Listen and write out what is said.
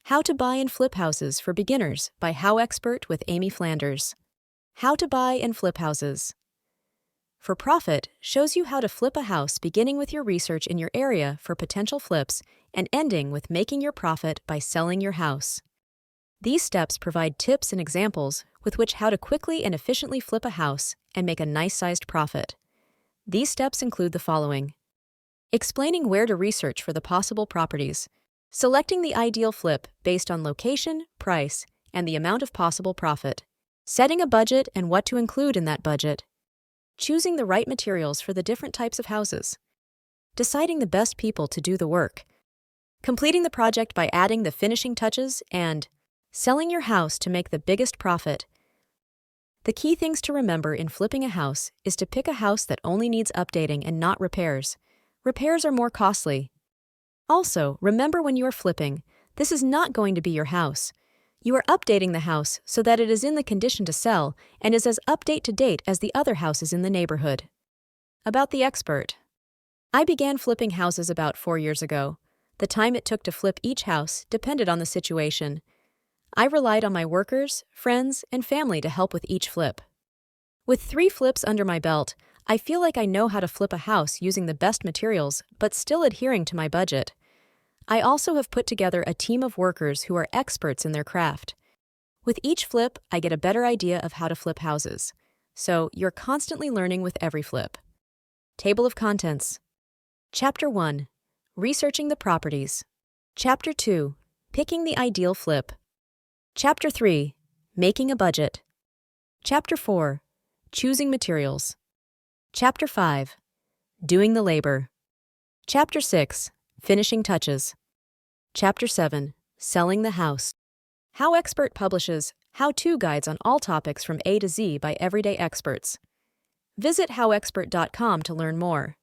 How to Buy and Flip Houses for Beginners by HowExpert with Amy Flanders. How to Buy and Flip Houses. For Profit shows you how to flip a house beginning with your research in your area for potential flips and ending with making your profit by selling your house. These steps provide tips and examples with which how to quickly and efficiently flip a house and make a nice-sized profit. These steps include the following: explaining where to research for the possible properties, selecting the ideal flip based on location, price, and the amount of possible profit, setting a budget and what to include in that budget, choosing the right materials for the different types of houses, deciding the best people to do the work, completing the project by adding the finishing touches, and selling your house to make the biggest profit. The key things to remember in flipping a house is to pick a house that only needs updating and not repairs. Repairs are more costly. Also, remember when you are flipping, this is not going to be your house. You are updating the house so that it is in the condition to sell and is as up-to-date as the other houses in the neighborhood. About the expert. I began flipping houses about 4 years ago. The time it took to flip each house depended on the situation. I relied on my workers, friends, and family to help with each flip. With 3 flips under my belt, I feel like I know how to flip a house using the best materials, but still adhering to my budget. I also have put together a team of workers who are experts in their craft. With each flip, I get a better idea of how to flip houses. So you're constantly learning with every flip. Table of Contents. Chapter 1. Researching the properties. Chapter 2. Picking the ideal flip. Chapter 3. Making a budget. Chapter 4. Choosing materials. Chapter 5. Doing the labor. Chapter 6. Finishing touches. Chapter 7. Selling the house. HowExpert publishes how-to guides on all topics from A to Z by everyday experts. Visit howexpert.com to learn more.